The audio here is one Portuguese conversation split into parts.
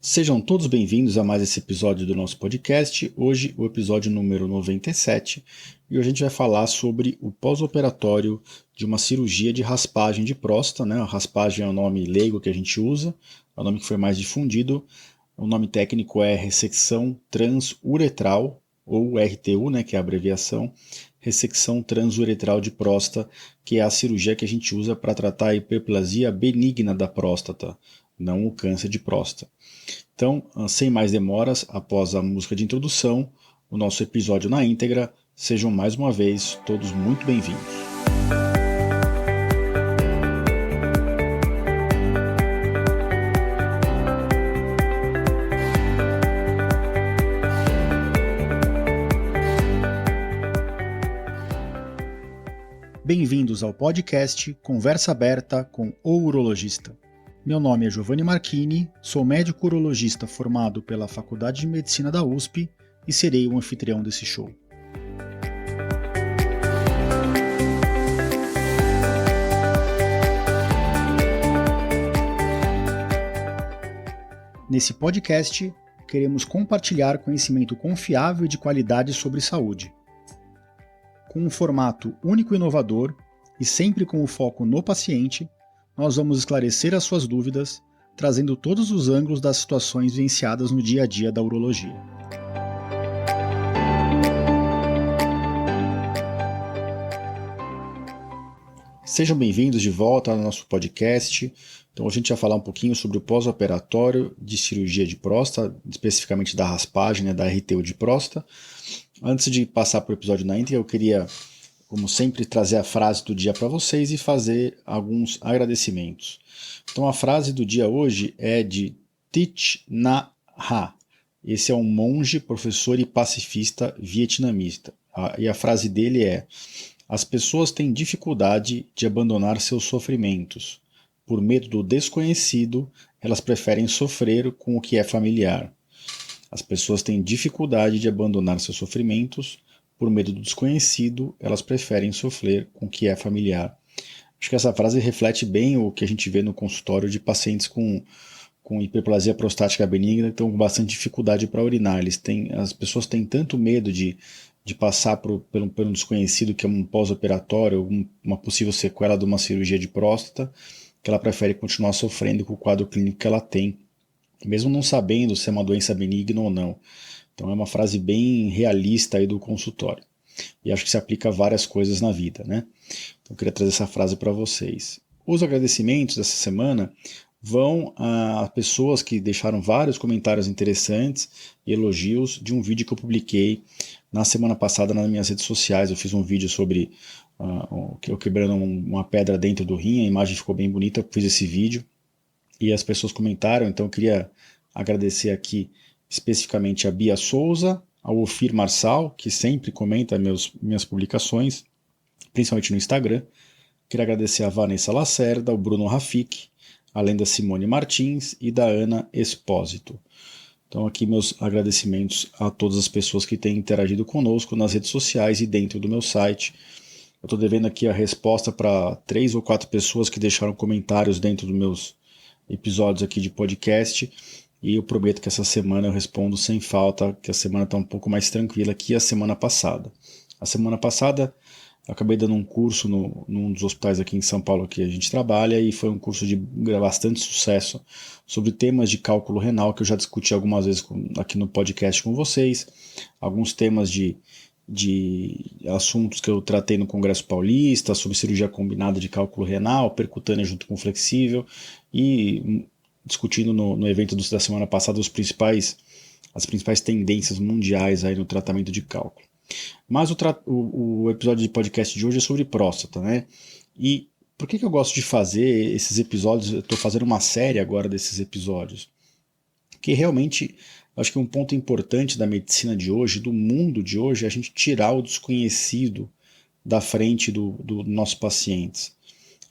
Sejam todos bem-vindos a mais esse episódio do nosso podcast. Hoje, o episódio número 97, e hoje a gente vai falar sobre o pós-operatório de uma cirurgia de raspagem de próstata, né? A raspagem é o nome leigo que a gente usa, é o nome que foi mais difundido. O nome técnico é ressecção transuretral, ou RTU, né, que é a abreviação, ressecção transuretral de próstata, que é a cirurgia que a gente usa para tratar a hiperplasia benigna da próstata, não o câncer de próstata. Então, sem mais demoras, após a música de introdução, o nosso episódio na íntegra, sejam mais uma vez todos muito bem-vindos. Bem-vindos ao podcast Conversa Aberta com o Urologista. Meu nome é Giovanni Marchini, sou médico urologista formado pela Faculdade de Medicina da USP e serei o anfitrião desse show. Nesse podcast, queremos compartilhar conhecimento confiável e de qualidade sobre saúde. Com um formato único e inovador e sempre com o foco no paciente, nós vamos esclarecer as suas dúvidas, trazendo todos os ângulos das situações vivenciadas no dia a dia da urologia. Sejam bem-vindos de volta ao nosso podcast. Então, a gente vai falar um pouquinho sobre o pós-operatório de cirurgia de próstata, especificamente da raspagem, né, da RTU de próstata. Antes de passar para o episódio na íntegra, eu queria, como sempre, trazer a frase do dia para vocês e fazer alguns agradecimentos. Então a frase do dia hoje é de Thich Nhat Hanh. Esse é um monge, professor e pacifista vietnamita. E a frase dele é: as pessoas têm dificuldade de abandonar seus sofrimentos. Por medo do desconhecido, elas preferem sofrer com o que é familiar. As pessoas têm dificuldade de abandonar seus sofrimentos. Por medo do desconhecido, elas preferem sofrer com o que é familiar. Acho que essa frase reflete bem o que a gente vê no consultório de pacientes com hiperplasia prostática benigna que estão com bastante dificuldade para urinar. As pessoas têm tanto medo de passar pelo desconhecido, que é um pós-operatório, uma possível sequela de uma cirurgia de próstata, que ela prefere continuar sofrendo com o quadro clínico que ela tem, mesmo não sabendo se é uma doença benigna ou não. Então é uma frase bem realista aí do consultório. E acho que se aplica a várias coisas na vida, né? Então eu queria trazer essa frase para vocês. Os agradecimentos dessa semana vão a pessoas que deixaram vários comentários interessantes e elogios de um vídeo que eu publiquei na semana passada nas minhas redes sociais. Eu fiz um vídeo sobre eu quebrando uma pedra dentro do rim, a imagem ficou bem bonita, eu fiz esse vídeo e as pessoas comentaram, então eu queria agradecer aqui especificamente a Bia Souza, ao Ofir Marçal, que sempre comenta minhas publicações, principalmente no Instagram. Queria agradecer a Vanessa Lacerda, ao Bruno Rafik, além da Simone Martins e da Ana Espósito. Então aqui meus agradecimentos a todas as pessoas que têm interagido conosco nas redes sociais e dentro do meu site. Eu estou devendo aqui a resposta para 3 ou 4 pessoas que deixaram comentários dentro dos meus episódios aqui de podcast. E eu prometo que essa semana eu respondo sem falta, que a semana está um pouco mais tranquila que a semana passada. A semana passada eu acabei dando um curso num dos hospitais aqui em São Paulo que a gente trabalha, e foi um curso de bastante sucesso sobre temas de cálculo renal, que eu já discuti algumas vezes aqui no podcast com vocês, alguns temas de assuntos que eu tratei no Congresso Paulista, sobre cirurgia combinada de cálculo renal, percutânea junto com flexível, e discutindo no evento da semana passada as principais tendências mundiais aí no tratamento de cálculo. Mas o episódio de podcast de hoje é sobre próstata, né? E por que eu gosto de fazer esses episódios? Eu estou fazendo uma série agora desses episódios, que realmente acho que um ponto importante da medicina de hoje, do mundo de hoje, é a gente tirar o desconhecido da frente dos nossos pacientes.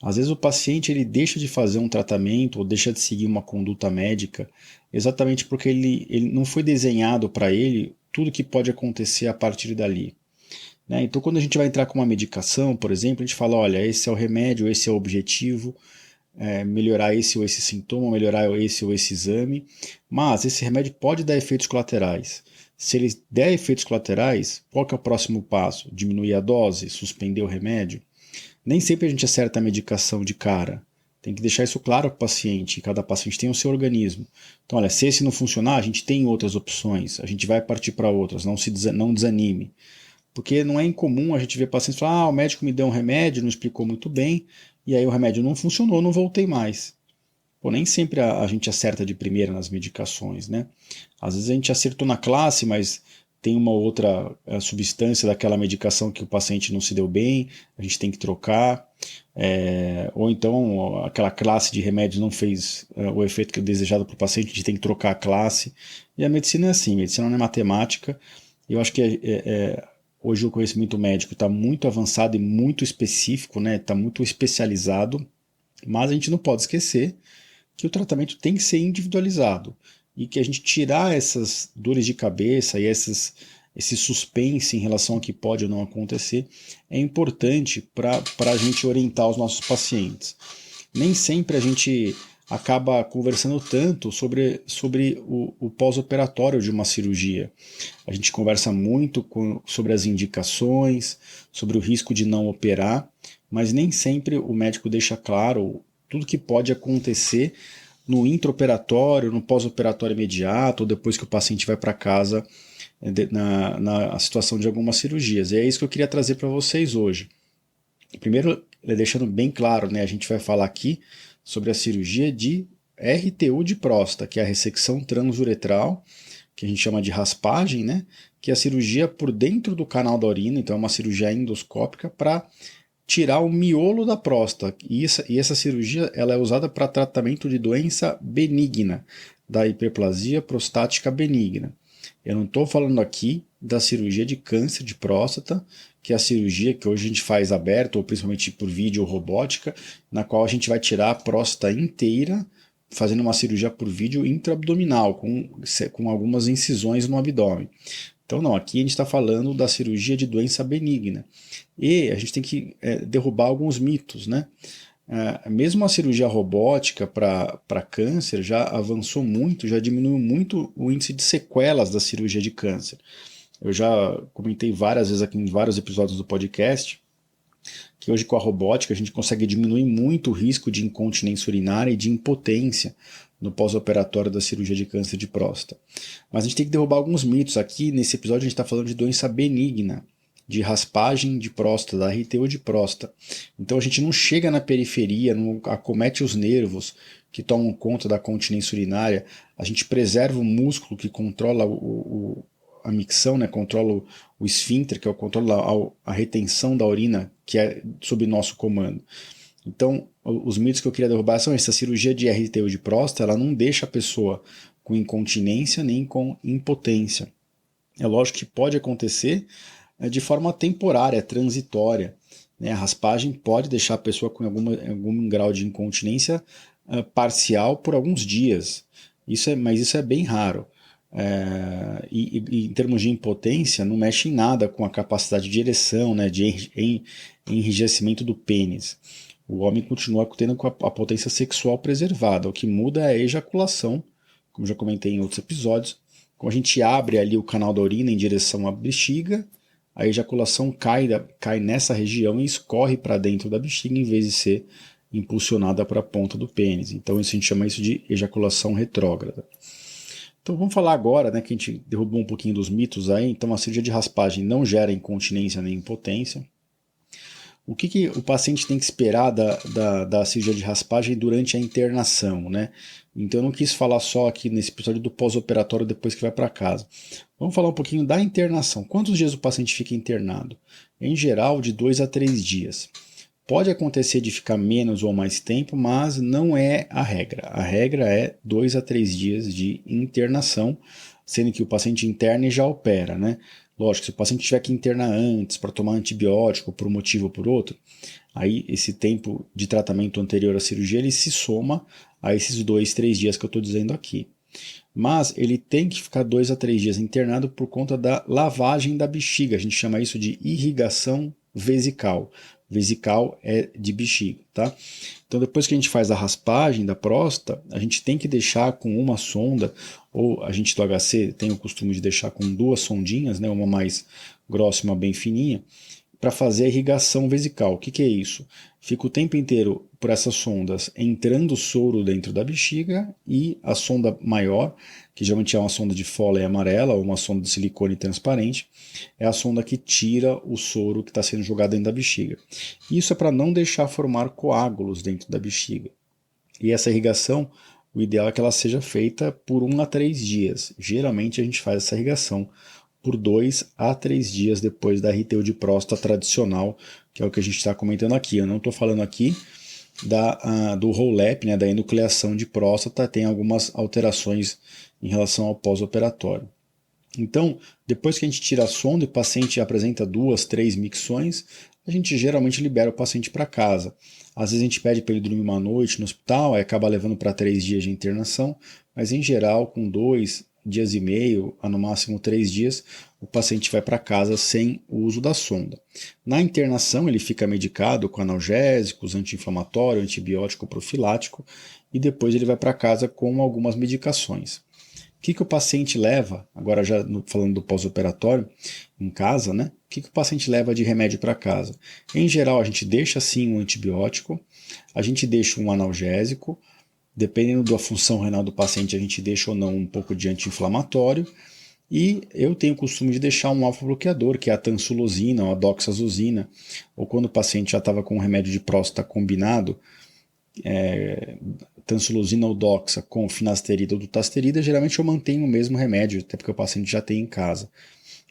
Às vezes o paciente ele deixa de fazer um tratamento ou deixa de seguir uma conduta médica exatamente porque ele não foi desenhado para ele tudo que pode acontecer a partir dali. Né? Então quando a gente vai entrar com uma medicação, por exemplo, a gente fala, olha, esse é o remédio, esse é o objetivo, melhorar esse ou esse sintoma, melhorar esse ou esse exame, mas esse remédio pode dar efeitos colaterais. Se ele der efeitos colaterais, qual que é o próximo passo? Diminuir a dose? Suspender o remédio? Nem sempre a gente acerta a medicação de cara. Tem que deixar isso claro para o paciente. Cada paciente tem o seu organismo. Então, olha, se esse não funcionar, a gente tem outras opções. A gente vai partir para outras. Não desanime. Porque não é incomum a gente ver pacientes falar: o médico me deu um remédio, não explicou muito bem, e aí o remédio não funcionou, não voltei mais. Pô, nem sempre a gente acerta de primeira nas medicações, né? Às vezes a gente acertou na classe, mas tem uma outra substância daquela medicação que o paciente não se deu bem, a gente tem que trocar. Ou então aquela classe de remédios não fez o efeito que é desejado para o paciente, a gente tem que trocar a classe. E a medicina é assim, a medicina não é matemática. Eu acho que hoje o conhecimento médico está muito avançado e muito específico, né? Está muito especializado, mas a gente não pode esquecer que o tratamento tem que ser individualizado e que a gente tirar essas dores de cabeça e esse suspense em relação ao que pode ou não acontecer é importante para a gente orientar os nossos pacientes. Nem sempre a gente acaba conversando tanto sobre o pós-operatório de uma cirurgia. A gente conversa muito sobre as indicações, sobre o risco de não operar, mas nem sempre o médico deixa claro tudo que pode acontecer no intraoperatório, no pós-operatório imediato, ou depois que o paciente vai para casa na situação de algumas cirurgias. E é isso que eu queria trazer para vocês hoje. Primeiro, deixando bem claro, né, a gente vai falar aqui sobre a cirurgia de RTU de próstata, que é a ressecção transuretral, que a gente chama de raspagem, né, que é a cirurgia por dentro do canal da urina, então é uma cirurgia endoscópica para tirar o miolo da próstata. E essa cirurgia ela é usada para tratamento de doença benigna, da hiperplasia prostática benigna. Eu não estou falando aqui da cirurgia de câncer de próstata, que é a cirurgia que hoje a gente faz aberta, ou principalmente por vídeo ou robótica, na qual a gente vai tirar a próstata inteira, fazendo uma cirurgia por vídeo intraabdominal, com algumas incisões no abdômen. Então não, aqui a gente está falando da cirurgia de doença benigna. E a gente tem que derrubar alguns mitos, né? Mesmo a cirurgia robótica para câncer já avançou muito, já diminuiu muito o índice de sequelas da cirurgia de câncer. Eu já comentei várias vezes aqui em vários episódios do podcast que hoje com a robótica a gente consegue diminuir muito o risco de incontinência urinária e de impotência no pós-operatório da cirurgia de câncer de próstata. Mas a gente tem que derrubar alguns mitos. Aqui nesse episódio a gente está falando de doença benigna, de raspagem de próstata, da RTU de próstata. Então a gente não chega na periferia, não acomete os nervos que tomam conta da continência urinária, a gente preserva o músculo que controla a micção, né, controla o esfíncter, que é o controle a retenção da urina, que é sob nosso comando. Então, os mitos que eu queria derrubar são essa cirurgia de RTU de próstata, ela não deixa a pessoa com incontinência nem com impotência. É lógico que pode acontecer de forma temporária, transitória. Né? A raspagem pode deixar a pessoa com algum grau de incontinência parcial por alguns dias. Mas isso é bem raro. E em termos de impotência, não mexe em nada com a capacidade de ereção, né, de enrijecimento do pênis. O homem continua tendo a potência sexual preservada. O que muda é a ejaculação, como já comentei em outros episódios. Quando a gente abre ali o canal da urina em direção à bexiga, a ejaculação cai nessa região e escorre para dentro da bexiga em vez de ser impulsionada para a ponta do pênis. Então a gente chama isso de ejaculação retrógrada. Então vamos falar agora, né, que a gente derrubou um pouquinho dos mitos aí. Então a cirurgia de raspagem não gera incontinência nem impotência. O que o paciente tem que esperar da cirurgia de raspagem durante a internação, né? Então eu não quis falar só aqui nesse episódio do pós-operatório depois que vai para casa. Vamos falar um pouquinho da internação. Quantos dias o paciente fica internado? Em geral, de 2 a 3 dias. Pode acontecer de ficar menos ou mais tempo, mas não é a regra. A regra é 2 a 3 dias de internação, sendo que o paciente interna e já opera, né? Lógico, se o paciente tiver que internar antes para tomar antibiótico por um motivo ou por outro, aí esse tempo de tratamento anterior à cirurgia ele se soma a esses 2, 3 dias que eu estou dizendo aqui. Mas ele tem que ficar 2 a 3 dias internado por conta da lavagem da bexiga. A gente chama isso de irrigação vesical. Vesical é de bexiga, tá? Então depois que a gente faz a raspagem da próstata, a gente tem que deixar com uma sonda, ou a gente do HC tem o costume de deixar com 2 sondinhas, né? Uma mais grossa e uma bem fininha, para fazer a irrigação vesical. O que, que é isso? Fica o tempo inteiro por essas sondas entrando soro dentro da bexiga, e a sonda maior, que geralmente é uma sonda de Foley amarela ou uma sonda de silicone transparente, é a sonda que tira o soro que está sendo jogado dentro da bexiga. Isso é para não deixar formar coágulos dentro da bexiga. E essa irrigação, o ideal é que ela seja feita por 1 a 3 dias. Geralmente a gente faz essa irrigação por 2 a 3 dias depois da RTU de próstata tradicional, que é o que a gente está comentando aqui. Eu não estou falando aqui do roll-up, né, da enucleação de próstata, tem algumas alterações em relação ao pós-operatório. Então, depois que a gente tira a sonda e o paciente apresenta 2, 3 micções, a gente geralmente libera o paciente para casa. Às vezes a gente pede para ele dormir uma noite no hospital, aí acaba levando para 3 dias de internação, mas em geral, com 2 dias e meio, a no máximo 3 dias, o paciente vai para casa sem o uso da sonda. Na internação, ele fica medicado com analgésicos, anti-inflamatório, antibiótico profilático, e depois ele vai para casa com algumas medicações. O que o paciente leva, agora já falando do pós-operatório, em casa, né? O que o paciente leva de remédio para casa? Em geral, a gente deixa sim um antibiótico, a gente deixa um analgésico, dependendo da função renal do paciente, a gente deixa ou não um pouco de anti-inflamatório, e eu tenho o costume de deixar um alfa-bloqueador, que é a tansulosina ou a doxazosina, ou quando o paciente já estava com um remédio de próstata combinado, tansulosina ou doxa com finasterida ou dutasterida, geralmente eu mantenho o mesmo remédio, até porque o paciente já tem em casa.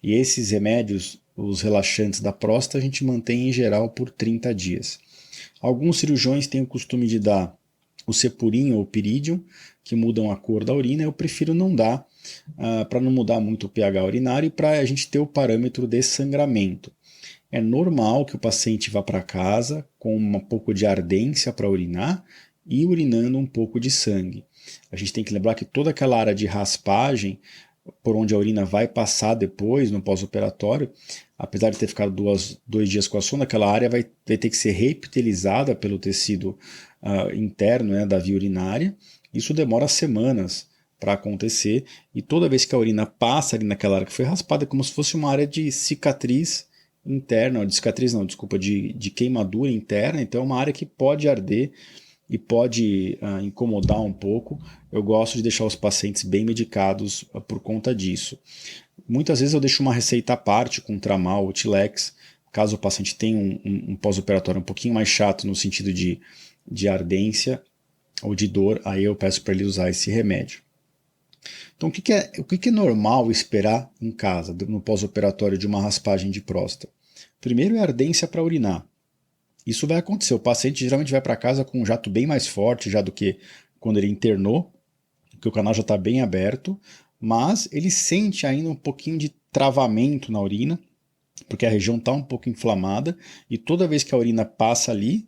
E esses remédios, os relaxantes da próstata, a gente mantém em geral por 30 dias. Alguns cirurgiões têm o costume de dar o cepurim ou o piridium, que mudam a cor da urina. Eu prefiro não dar, para não mudar muito o pH urinário e para a gente ter o parâmetro de sangramento. É normal que o paciente vá para casa com um pouco de ardência para urinar e urinando um pouco de sangue. A gente tem que lembrar que toda aquela área de raspagem, por onde a urina vai passar depois, no pós-operatório, apesar de ter ficado 2 dias com a sonda, aquela área vai ter que ser reepitelizada pelo tecido interno, né, da via urinária. Isso demora semanas para acontecer, e toda vez que a urina passa ali naquela área que foi raspada, é como se fosse uma área de cicatriz interna, de cicatriz não, desculpa, de queimadura interna. Então é uma área que pode arder e pode incomodar um pouco. Eu gosto de deixar os pacientes bem medicados por conta disso. Muitas vezes eu deixo uma receita à parte com Tramal ou Tilex, caso o paciente tenha um pós-operatório um pouquinho mais chato no sentido de ardência ou de dor, aí eu peço para ele usar esse remédio. Então, o que é normal esperar em casa, no pós-operatório de uma raspagem de próstata? Primeiro é ardência para urinar. Isso vai acontecer. O paciente geralmente vai para casa com um jato bem mais forte já do que quando ele internou, porque o canal já está bem aberto, mas ele sente ainda um pouquinho de travamento na urina, porque a região está um pouco inflamada, e toda vez que a urina passa ali,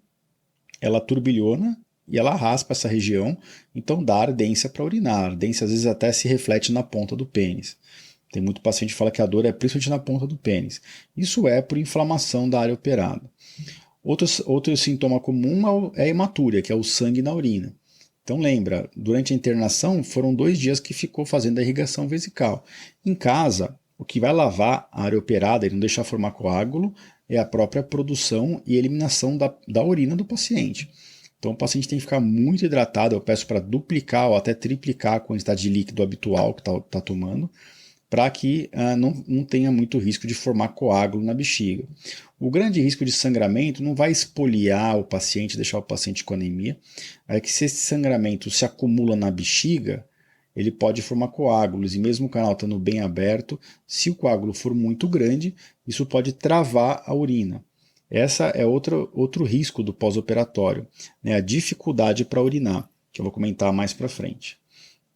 ela turbilhona e ela raspa essa região, então dá ardência para urinar. A ardência às vezes até se reflete na ponta do pênis. Tem muito paciente que fala que a dor é principalmente na ponta do pênis. Isso é por inflamação da área operada. Outro sintoma comum é a hematúria, que é o sangue na urina. Então lembra, durante a internação foram 2 dias que ficou fazendo a irrigação vesical. Em casa, o que vai lavar a área operada e não deixar formar coágulo é a própria produção e eliminação da urina do paciente. Então o paciente tem que ficar muito hidratado. Eu peço para duplicar ou até triplicar a quantidade de líquido habitual que está tomando, para que não tenha muito risco de formar coágulo na bexiga. O grande risco de sangramento não vai espoliar o paciente, deixar o paciente com anemia, é que se esse sangramento se acumula na bexiga, ele pode formar coágulos, e mesmo o canal estando bem aberto, se o coágulo for muito grande, isso pode travar a urina. Essa é outro risco do pós-operatório, né? A dificuldade para urinar, que eu vou comentar mais para frente.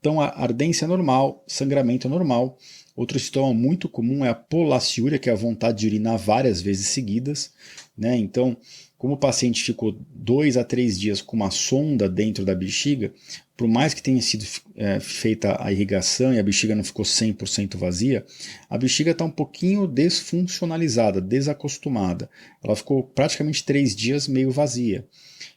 Então, a ardência é normal, sangramento é normal. Outro sintoma muito comum é a polaciúria, que é a vontade de urinar várias vezes seguidas, né? Então, como o paciente ficou 2 a 3 dias com uma sonda dentro da bexiga, por mais que tenha sido feita a irrigação e a bexiga não ficou 100% vazia, a bexiga está um pouquinho desfuncionalizada, desacostumada. Ela ficou praticamente 3 dias meio vazia.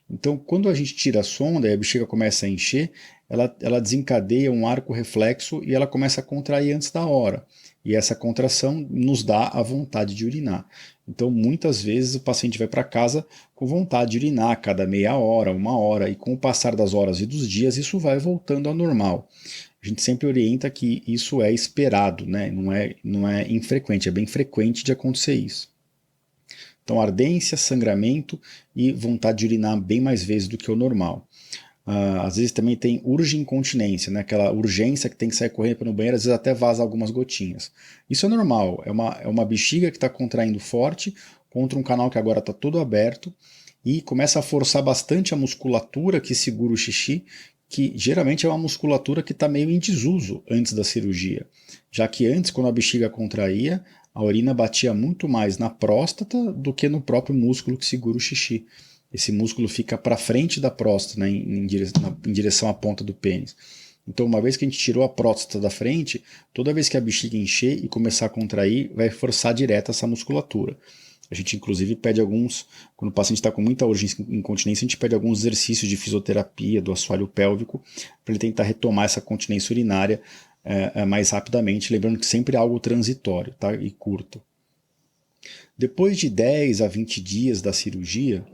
Então, quando a gente tira a sonda e a bexiga começa a encher, ela desencadeia um arco reflexo e ela começa a contrair antes da hora. E essa contração nos dá a vontade de urinar. Então, muitas vezes o paciente vai para casa com vontade de urinar a cada meia hora, uma hora, e com o passar das horas e dos dias, isso vai voltando ao normal. A gente sempre orienta que isso é esperado, né? Não é infrequente, é bem frequente de acontecer isso. Então, ardência, sangramento e vontade de urinar bem mais vezes do que o normal. Às vezes também tem urge-incontinência, né? Aquela urgência que tem que sair correndo para no banheiro, às vezes até vaza algumas gotinhas. Isso é normal, é uma bexiga que está contraindo forte contra um canal que agora está todo aberto e começa a forçar bastante a musculatura que segura o xixi, que geralmente é uma musculatura que está meio em desuso antes da cirurgia, já que antes, quando a bexiga contraía, a urina batia muito mais na próstata do que no próprio músculo que segura o xixi. Esse músculo fica para frente da próstata, né, em direção à ponta do pênis. Então, uma vez que a gente tirou a próstata da frente, toda vez que a bexiga encher e começar a contrair, vai forçar direto essa musculatura. A gente, inclusive, pede alguns, quando o paciente está com muita urgência em incontinência, a gente pede alguns exercícios de fisioterapia do assoalho pélvico para ele tentar retomar essa continência urinária mais rapidamente, lembrando que sempre é algo transitório, tá? E curto. Depois de 10 a 20 dias da cirurgia,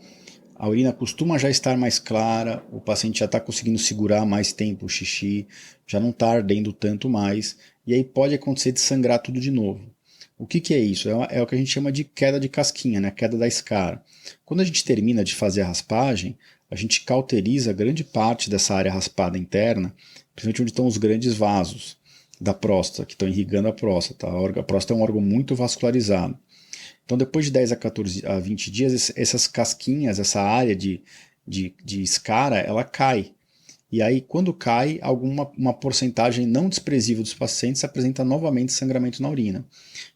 a urina costuma já estar mais clara, o paciente já está conseguindo segurar mais tempo o xixi, já não está ardendo tanto mais, e aí pode acontecer de sangrar tudo de novo. O que é isso? É o que a gente chama de queda de casquinha, né? Queda da escara. Quando a gente termina de fazer a raspagem, a gente cauteriza grande parte dessa área raspada interna, principalmente onde estão os grandes vasos da próstata, que estão irrigando a próstata. A próstata é um órgão muito vascularizado. Então, depois de 10 a 20 dias, essas casquinhas, essa área de escara, ela cai. E aí, quando cai, uma porcentagem não desprezível dos pacientes apresenta novamente sangramento na urina.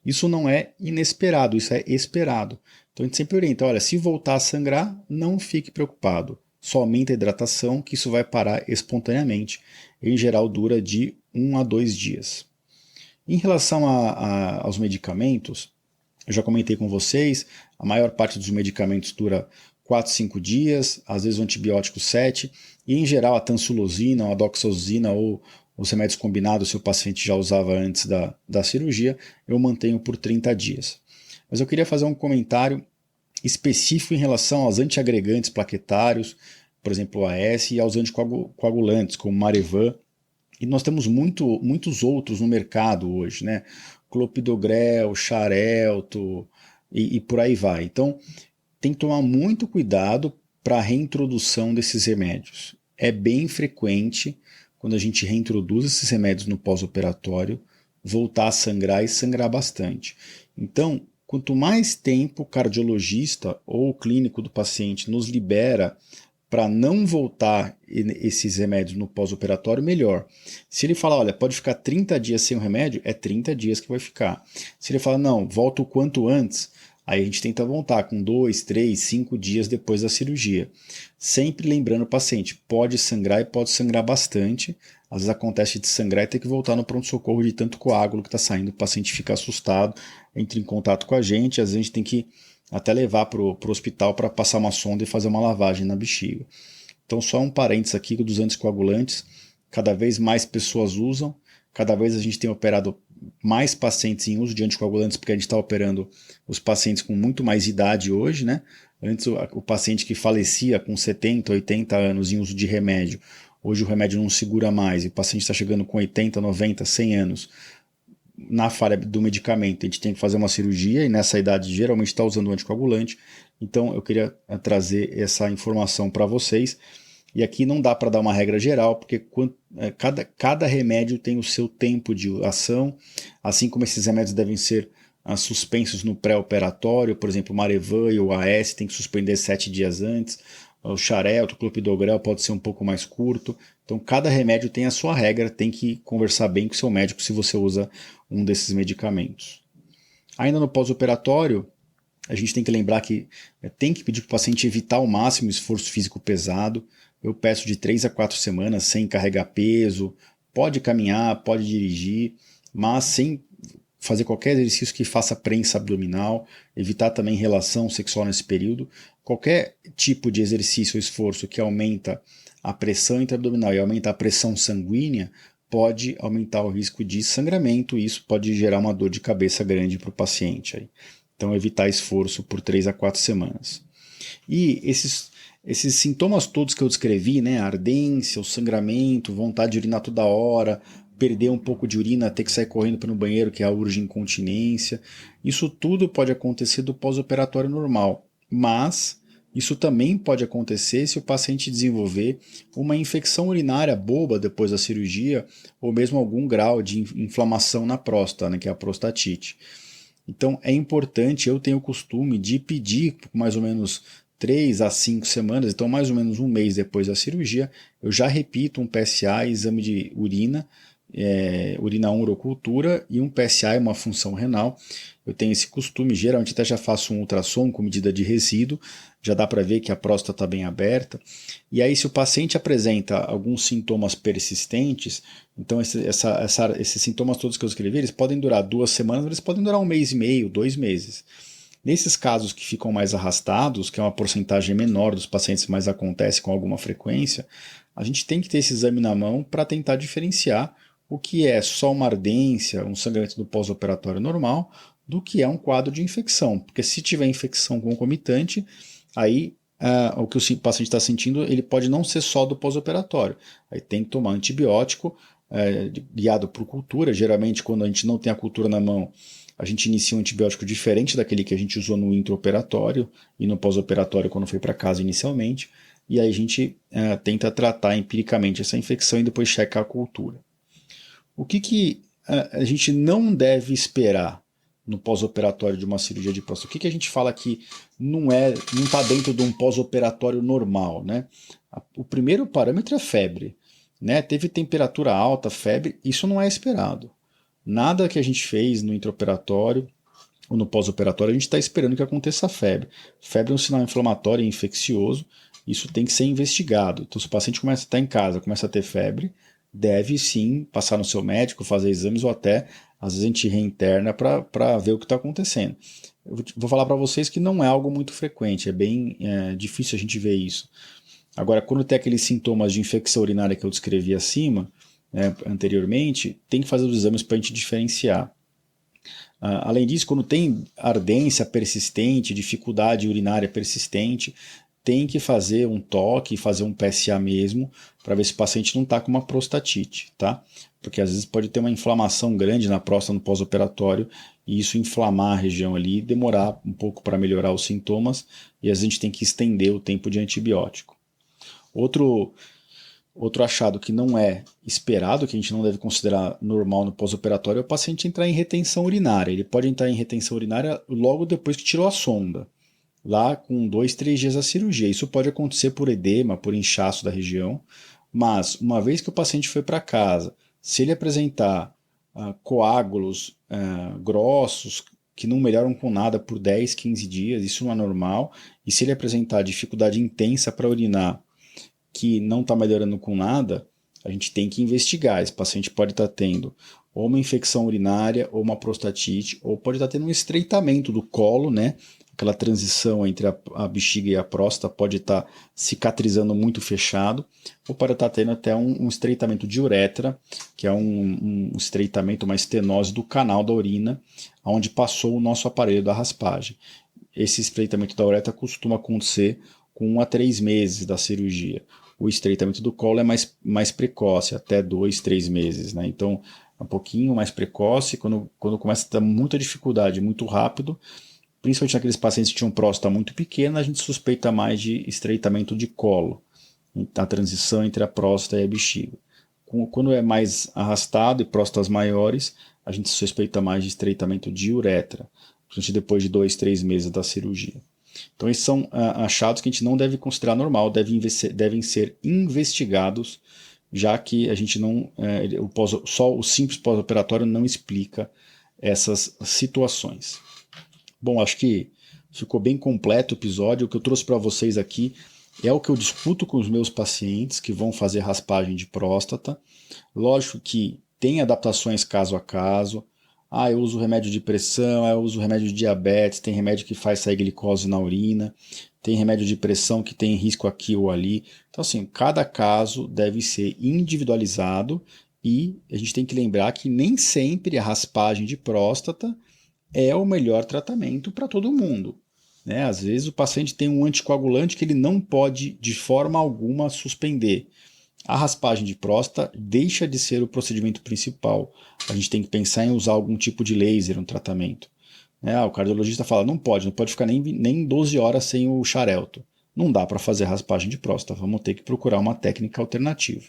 Isso não é inesperado, isso é esperado. Então, a gente sempre orienta, olha, se voltar a sangrar, não fique preocupado. Só aumenta a hidratação, que isso vai parar espontaneamente. Em geral, dura de 1 a 2 dias. Em relação aos medicamentos, eu já comentei com vocês, a maior parte dos medicamentos dura 4, 5 dias, às vezes o antibiótico 7, e em geral a tansulosina, a doxazina ou os remédios combinados, se o paciente já usava antes da cirurgia, eu mantenho por 30 dias. Mas eu queria fazer um comentário específico em relação aos antiagregantes plaquetários, por exemplo o AS, e aos anticoagulantes, como Marevan, e nós temos muitos outros no mercado hoje, né? Clopidogrel, Xarelto e por aí vai. Então, tem que tomar muito cuidado para a reintrodução desses remédios. É bem frequente, quando a gente reintroduz esses remédios no pós-operatório, voltar a sangrar e sangrar bastante. Então, quanto mais tempo o cardiologista ou o clínico do paciente nos libera para não voltar esses remédios no pós-operatório, melhor. Se ele falar, olha, pode ficar 30 dias sem o remédio, é 30 dias que vai ficar. Se ele falar, não, volta o quanto antes, aí a gente tenta voltar com 2, 3, 5 dias depois da cirurgia. Sempre lembrando o paciente, pode sangrar e pode sangrar bastante. Às vezes acontece de sangrar e ter que voltar no pronto-socorro de tanto coágulo que está saindo, o paciente fica assustado, entra em contato com a gente, às vezes a gente tem que até levar para o hospital para passar uma sonda e fazer uma lavagem na bexiga. Então, só um parênteses aqui dos anticoagulantes, cada vez mais pessoas usam, cada vez a gente tem operado mais pacientes em uso de anticoagulantes, porque a gente está operando os pacientes com muito mais idade hoje, né? Antes o paciente que falecia com 70, 80 anos em uso de remédio, hoje o remédio não segura mais, e o paciente está chegando com 80, 90, 100 anos, na falha do medicamento, a gente tem que fazer uma cirurgia e nessa idade geralmente está usando um anticoagulante. Então eu queria trazer essa informação para vocês. E aqui não dá para dar uma regra geral, porque cada remédio tem o seu tempo de ação, assim como esses remédios devem ser suspensos no pré-operatório. Por exemplo, o Marevan e o AS tem que suspender 7 dias antes. O Xarelto, o Clopidogrel pode ser um pouco mais curto. Então, cada remédio tem a sua regra, tem que conversar bem com o seu médico se você usa um desses medicamentos. Ainda no pós-operatório, a gente tem que lembrar que tem que pedir para o paciente evitar ao máximo esforço físico pesado. Eu peço de 3 a 4 semanas sem carregar peso, pode caminhar, pode dirigir, mas sem fazer qualquer exercício que faça prensa abdominal, evitar também relação sexual nesse período. Qualquer tipo de exercício ou esforço que aumenta a pressão intraabdominal e aumenta a pressão sanguínea pode aumentar o risco de sangramento e isso pode gerar uma dor de cabeça grande para o paciente. Aí. Então, evitar esforço por 3 a 4 semanas. E esses sintomas todos que eu descrevi, né, ardência, o sangramento, vontade de urinar toda hora, perder um pouco de urina, ter que sair correndo para o banheiro, que é a urge-incontinência, isso tudo pode acontecer do pós-operatório normal, mas isso também pode acontecer se o paciente desenvolver uma infecção urinária boba depois da cirurgia, ou mesmo algum grau de inflamação na próstata, né, que é a prostatite. Então é importante, eu tenho o costume de pedir por mais ou menos 3 a 5 semanas, então mais ou menos um mês depois da cirurgia, eu já repito um PSA, exame de urina, urina urocultura e um PSA, uma função renal. Eu tenho esse costume, geralmente até já faço um ultrassom com medida de resíduo, já dá para ver que a próstata está bem aberta. E aí se o paciente apresenta alguns sintomas persistentes, então esses sintomas todos que eu escrevi, eles podem durar 2 semanas, eles podem durar 1 mês e meio, 2 meses. Nesses casos que ficam mais arrastados, que é uma porcentagem menor dos pacientes, mas acontece com alguma frequência, a gente tem que ter esse exame na mão para tentar diferenciar o que é só uma ardência, um sangramento do pós-operatório normal, do que é um quadro de infecção. Porque se tiver infecção concomitante, aí o que o paciente está sentindo, ele pode não ser só do pós-operatório. Aí tem que tomar antibiótico, guiado por cultura. Geralmente, quando a gente não tem a cultura na mão, a gente inicia um antibiótico diferente daquele que a gente usou no intraoperatório e no pós-operatório quando foi para casa inicialmente. E aí a gente tenta tratar empiricamente essa infecção e depois checa a cultura. O que a gente não deve esperar no pós-operatório de uma cirurgia de próstata? O que a gente fala que não está dentro de um pós-operatório normal, né? O primeiro parâmetro é febre, né? Teve temperatura alta, febre, isso não é esperado. Nada que a gente fez no intraoperatório ou no pós-operatório, a gente está esperando que aconteça febre. Febre é um sinal inflamatório e infeccioso, isso tem que ser investigado. Então, se o paciente começa a estar em casa, começa a ter febre, deve sim passar no seu médico, fazer exames ou até, às vezes, a gente reinterna para ver o que está acontecendo. Eu vou falar para vocês que não é algo muito frequente, é bem difícil a gente ver isso. Agora, quando tem aqueles sintomas de infecção urinária que eu descrevi acima, anteriormente, tem que fazer os exames para a gente diferenciar. Além disso, quando tem ardência persistente, dificuldade urinária persistente, tem que fazer um toque, fazer um PSA mesmo, para ver se o paciente não está com uma prostatite, tá? Porque às vezes pode ter uma inflamação grande na próstata no pós-operatório e isso inflamar a região ali e demorar um pouco para melhorar os sintomas e às vezes a gente tem que estender o tempo de antibiótico. Outro achado que não é esperado, que a gente não deve considerar normal no pós-operatório, é o paciente entrar em retenção urinária. Ele pode entrar em retenção urinária logo depois que tirou a sonda, lá com 2, 3 dias da cirurgia. Isso pode acontecer por edema, por inchaço da região, mas uma vez que o paciente foi para casa, se ele apresentar coágulos grossos, que não melhoram com nada por 10, 15 dias, isso não é normal, e se ele apresentar dificuldade intensa para urinar, que não está melhorando com nada, a gente tem que investigar. Esse paciente pode estar tendo ou uma infecção urinária, ou uma prostatite, ou pode estar tendo um estreitamento do colo, né? Aquela transição entre a bexiga e a próstata pode estar cicatrizando muito fechado, ou pode estar tendo até um estreitamento de uretra, que é um estreitamento, uma estenose do canal da urina, onde passou o nosso aparelho da raspagem. Esse estreitamento da uretra costuma acontecer com 1 a 3 meses da cirurgia. O estreitamento do colo é mais precoce, até 2, 3 meses, né? Então, é um pouquinho mais precoce, quando começa a ter muita dificuldade, muito rápido, principalmente naqueles pacientes que tinham próstata muito pequena, a gente suspeita mais de estreitamento de colo, a transição entre a próstata e a bexiga. Quando é mais arrastado e próstatas maiores, a gente suspeita mais de estreitamento de uretra, principalmente depois de 2, 3 meses da cirurgia. Então, esses são achados que a gente não deve considerar normal, devem ser investigados já que a gente não, só o simples pós-operatório não explica essas situações. Bom, acho que ficou bem completo o episódio. O que eu trouxe para vocês aqui é o que eu discuto com os meus pacientes que vão fazer raspagem de próstata. Lógico que tem adaptações caso a caso. Eu uso remédio de pressão, eu uso remédio de diabetes, tem remédio que faz sair glicose na urina, tem remédio de pressão que tem risco aqui ou ali. Então, assim, cada caso deve ser individualizado e a gente tem que lembrar que nem sempre a raspagem de próstata é o melhor tratamento para todo mundo. Né? Às vezes o paciente tem um anticoagulante que ele não pode de forma alguma suspender. A raspagem de próstata deixa de ser o procedimento principal. A gente tem que pensar em usar algum tipo de laser no tratamento. O cardiologista fala, não pode ficar nem 12 horas sem o xarelto. Não dá para fazer raspagem de próstata, vamos ter que procurar uma técnica alternativa.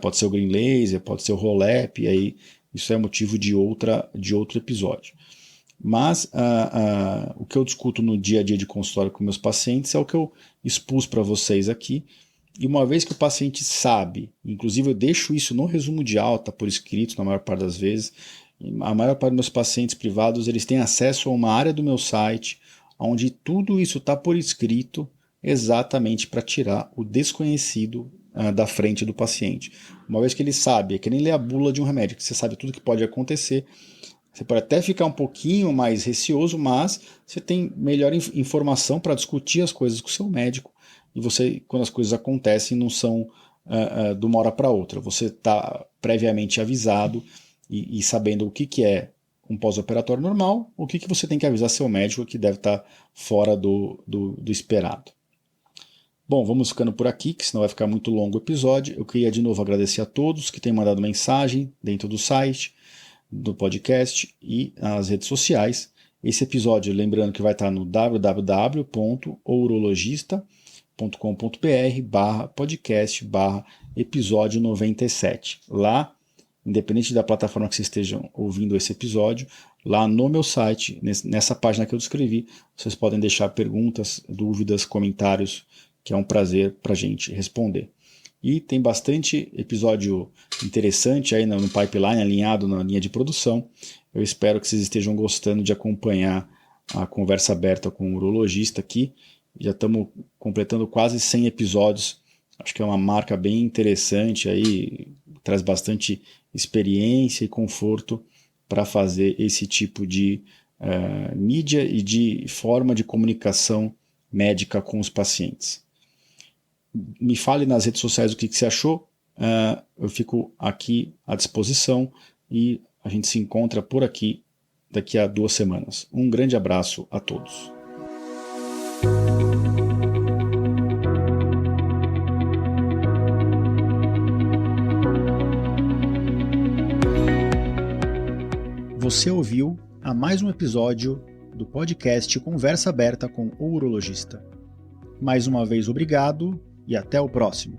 Pode ser o green laser, pode ser o Rolep, e aí isso é motivo de outro episódio. Mas o que eu discuto no dia a dia de consultório com meus pacientes é o que eu expus para vocês aqui. E uma vez que o paciente sabe, inclusive eu deixo isso no resumo de alta por escrito na maior parte das vezes, a maior parte dos meus pacientes privados eles têm acesso a uma área do meu site onde tudo isso está por escrito exatamente para tirar o desconhecido da frente do paciente. Uma vez que ele sabe, é que nem ler a bula de um remédio, que você sabe tudo que pode acontecer. Você pode até ficar um pouquinho mais receoso, mas você tem melhor informação para discutir as coisas com o seu médico. E você, quando as coisas acontecem, não são de uma hora para outra. Você está previamente avisado e sabendo o que é um pós-operatório normal, o que você tem que avisar seu médico que deve estar fora do esperado. Bom, vamos ficando por aqui, que senão vai ficar muito longo o episódio. Eu queria de novo agradecer a todos que têm mandado mensagem dentro do site, do podcast e nas redes sociais. Esse episódio, lembrando que vai estar no www.urologista.com.br/podcast/episódio 97. Lá, independente da plataforma que vocês estejam ouvindo esse episódio, lá no meu site, nessa página que eu descrevi, vocês podem deixar perguntas, dúvidas, comentários, que é um prazer para a gente responder. E tem bastante episódio interessante aí no pipeline, alinhado na linha de produção. Eu espero que vocês estejam gostando de acompanhar a conversa aberta com o urologista aqui. Já estamos completando quase 100 episódios. Acho que é uma marca bem interessante aí, traz bastante experiência e conforto para fazer esse tipo de mídia e de forma de comunicação médica com os pacientes. Me fale nas redes sociais o que você achou. Eu fico aqui à disposição e a gente se encontra por aqui daqui a 2 semanas. Um grande abraço a todos. Você ouviu a mais um episódio do podcast Conversa Aberta com o Urologista. Mais uma vez, obrigado e até o próximo.